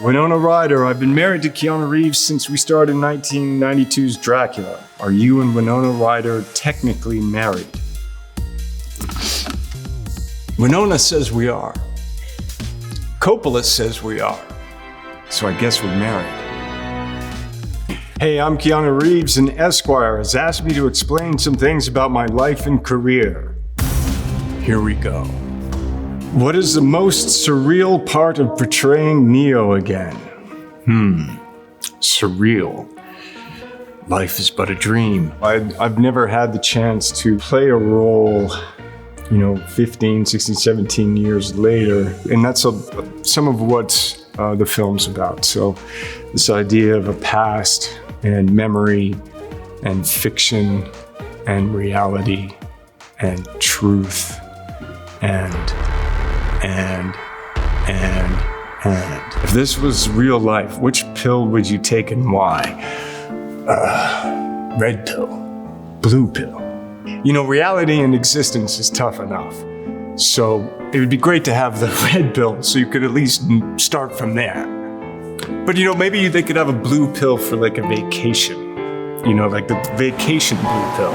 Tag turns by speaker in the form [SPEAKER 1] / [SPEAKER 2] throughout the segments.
[SPEAKER 1] Winona Ryder, I've been married to Keanu Reeves since we started 1992's Dracula. Are you and Winona Ryder technically married? Winona says we are. Coppola says we are. So I guess we're married. Hey, I'm Keanu Reeves, and Esquire has asked me to explain some things about my life and career. Here we go. What is the most surreal part of portraying Neo again? Surreal. Life is but a dream. I've never had the chance to play a role, 15, 16, 17 years later. And that's some of what the film's about. So this idea of a past and memory and fiction and reality and truth and. If this was real life, which pill would you take and why? Red pill, blue pill. Reality and existence is tough enough. So it would be great to have the red pill so you could at least start from there. But maybe they could have a blue pill for like a vacation. Like the vacation blue pill.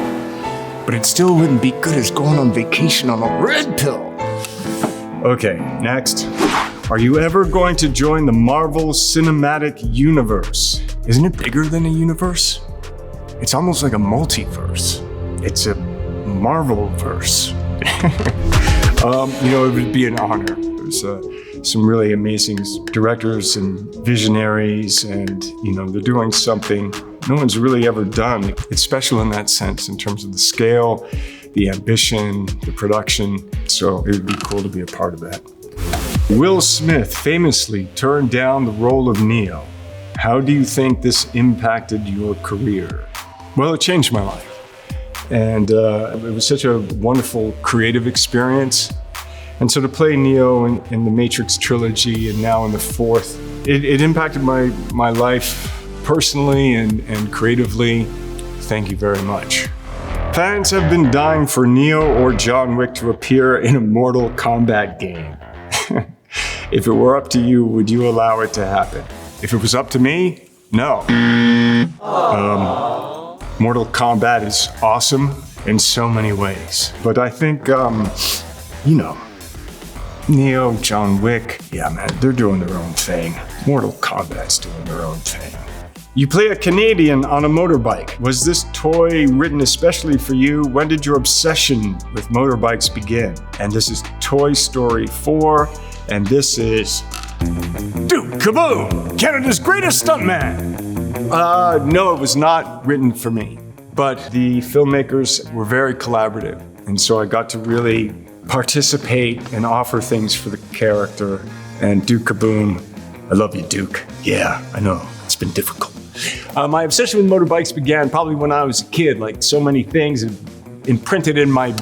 [SPEAKER 1] But it still wouldn't be good as going on vacation on a red pill. Okay, next. Are you ever going to join the Marvel Cinematic Universe? Isn't it bigger than a universe? It's almost like a multiverse. It's a Marvel-verse. It would be an honor. There's some really amazing directors and visionaries, and, they're doing something no one's really ever done. It's special in that sense, in terms of the scale, the ambition, the production. So it would be cool to be a part of that. Will Smith famously turned down the role of Neo. How do you think this impacted your career? Well, it changed my life. And it was such a wonderful creative experience. And so to play Neo in the Matrix trilogy and now in the fourth, it impacted my life personally and creatively. Thank you very much. Fans have been dying for Neo or John Wick to appear in a Mortal Kombat game. If it were up to you, would you allow it to happen? If it was up to me, no. Mortal Kombat is awesome in so many ways. But I think, Neo, John Wick, yeah, man, they're doing their own thing. Mortal Kombat's doing their own thing. You play a Canadian on a motorbike. Was this toy written especially for you? When did your obsession with motorbikes begin? And this is Toy Story 4, and this is Kaboom, Canada's greatest stuntman. No, it was not written for me, but the filmmakers were very collaborative, and so I got to really participate and offer things for the character. And Duke Kaboom, I love you, Duke. Yeah, I know, it's been difficult. My obsession with motorbikes began probably when I was a kid. Like so many things imprinted in my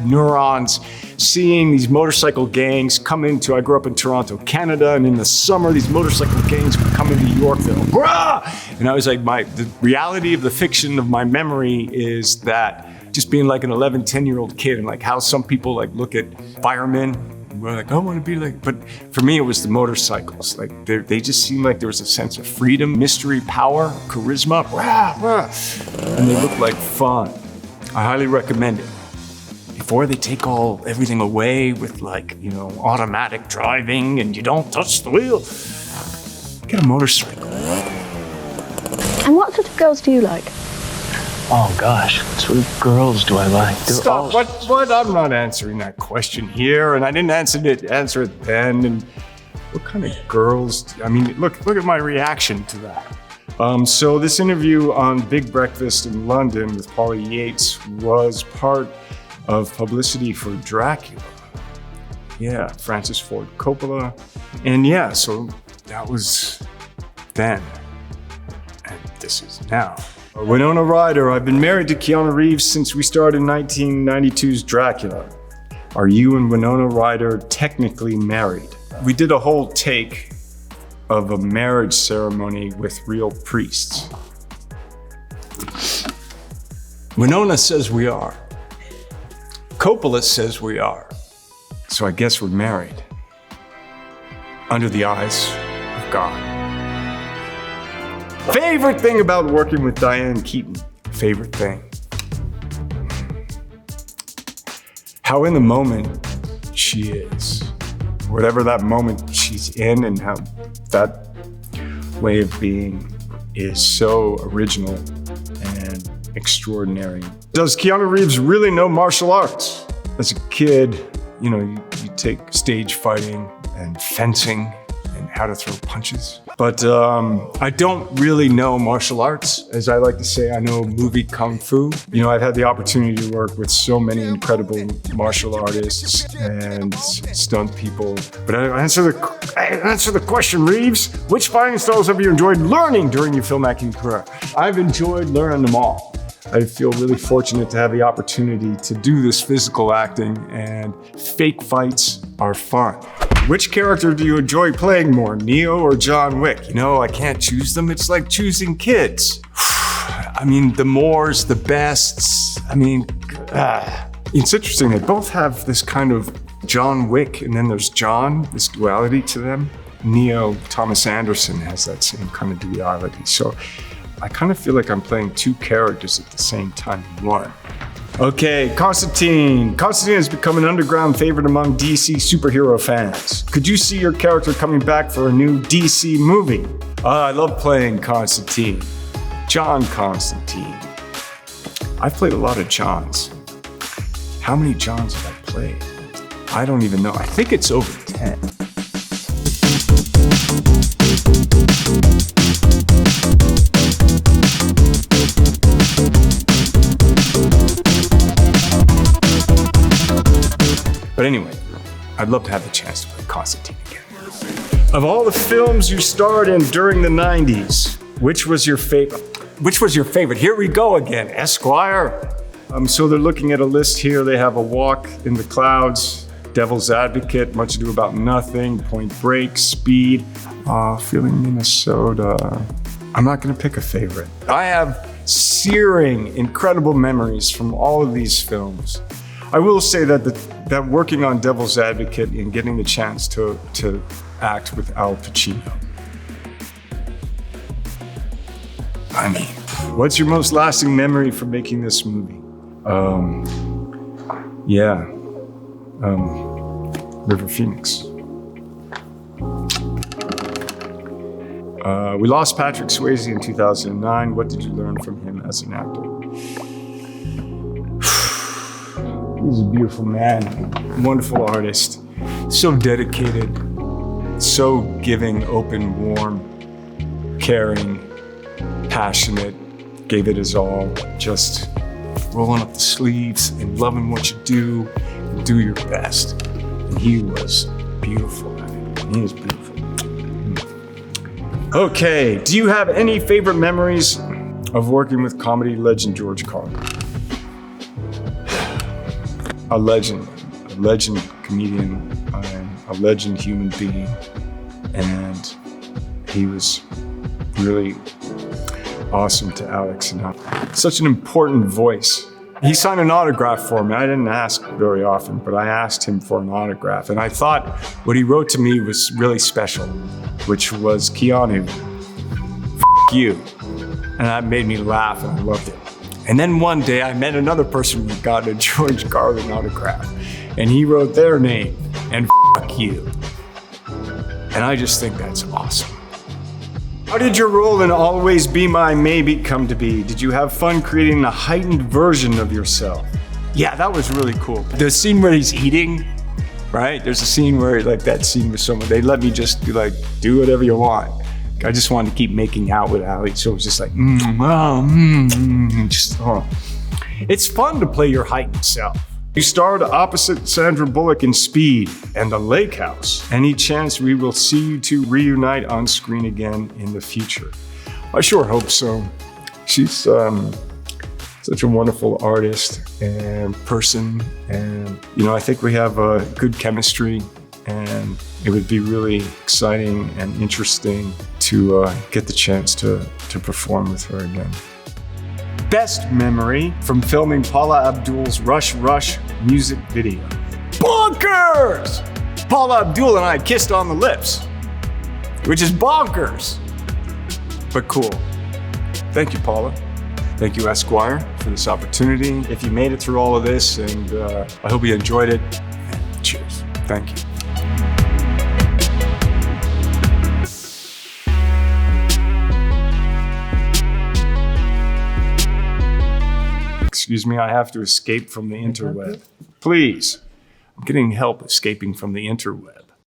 [SPEAKER 1] neurons, seeing these motorcycle gangs come into, I grew up in Toronto, Canada, and in the summer, these motorcycle gangs would come into Yorkville. Rah! And I was like, the reality of the fiction of my memory is that just being like an 11, 10-year-old kid, and like how some people like look at firemen, we're like, I want to be like, but for me, it was the motorcycles. Like they just seemed like there was a sense of freedom, mystery, power, charisma, rah, rah. And they looked like fun. I highly recommend it. Before they take everything away with automatic driving and you don't touch the wheel, get a motorcycle.
[SPEAKER 2] And what sort of girls do you like?
[SPEAKER 3] Oh gosh, what sort of girls do I like?
[SPEAKER 1] Stop, what? I'm not answering that question here, and I didn't answer it then. And what kind of girls? Look at my reaction to that. So this interview on Big Breakfast in London with Polly Yates was part of publicity for Dracula. Yeah, Francis Ford Coppola. And yeah, so that was then. And this is now. Winona Ryder, I've been married to Keanu Reeves since we started 1992's Dracula. Are you and Winona Ryder technically married? We did a whole take of a marriage ceremony with real priests. Winona says we are. Coppola says we are. So I guess we're married. Under the eyes of God. Favorite thing about working with Diane Keaton? Favorite thing? How in the moment she is. Whatever that moment she's in and how that way of being is so original and extraordinary. Does Keanu Reeves really know martial arts? As a kid, you take stage fighting and fencing and how to throw punches. But I don't really know martial arts. As I like to say, I know movie kung fu. I've had the opportunity to work with so many incredible martial artists and stunt people. But I answer the question, Reeves. Which fighting styles have you enjoyed learning during your filmmaking career? I've enjoyed learning them all. I feel really fortunate to have the opportunity to do this physical acting, and fake fights are fun. Which character do you enjoy playing more, Neo or John Wick? I can't choose them. It's like choosing kids. The mores, the bests. It's interesting. They both have this kind of John Wick, and then there's John, this duality to them. Neo, Thomas Anderson, has that same kind of duality. So I kind of feel like I'm playing two characters at the same time in one. Okay, Constantine. Constantine has become an underground favorite among DC superhero fans. Could you see your character coming back for a new DC movie? I love playing Constantine. John Constantine. I've played a lot of Johns. How many Johns have I played? I don't even know. I think it's over 10. But anyway, I'd love to have the chance to play Constantine again. Of all the films you starred in during the 90s, which was your favorite? Here we go again, Esquire. So they're looking at a list here. They have A Walk in the Clouds, Devil's Advocate, Much Ado About Nothing, Point Break, Speed, Feeling Minnesota. I'm not gonna pick a favorite. I have searing, incredible memories from all of these films. I will say that working on Devil's Advocate and getting the chance to act with Al Pacino. What's your most lasting memory from making this movie? River Phoenix. We lost Patrick Swayze in 2009. What did you learn from him as an actor? He's a beautiful man, wonderful artist, so dedicated, so giving, open, warm, caring, passionate, gave it his all, just rolling up the sleeves and loving what you do and do your best. And he was beautiful at it. He is beautiful. Okay, do you have any favorite memories of working with comedy legend George Carlin? A legend comedian, a legend human being, and he was really awesome to Alex and I. Such an important voice. He signed an autograph for me. I didn't ask very often, but I asked him for an autograph, and I thought what he wrote to me was really special, which was, Keanu, f*** you. And that made me laugh, and I loved it. And then one day I met another person who got a George Carlin autograph, and he wrote their name, and f*** you. And I just think that's awesome. How did your role in Always Be My Maybe come to be? Did you have fun creating a heightened version of yourself? Yeah, that was really cool. The scene where he's eating, right? There's a scene where, like that scene with someone, they let me just be like, do whatever you want. I just wanted to keep making out with Ali, so it was just like, It's fun to play your heightened self. You starred opposite Sandra Bullock in Speed and The Lake House. Any chance we will see you two reunite on screen again in the future? I sure hope so. She's such a wonderful artist and person, and I think we have a good chemistry, and it would be really exciting and interesting to get the chance to perform with her again. Best memory from filming Paula Abdul's Rush Rush music video. Bonkers! Paula Abdul and I kissed on the lips, which is bonkers, but cool. Thank you, Paula. Thank you, Esquire, for this opportunity. If you made it through all of this, and I hope you enjoyed it, cheers. Thank you. Excuse me, I have to escape from the interweb. Please, I'm getting help escaping from the interweb.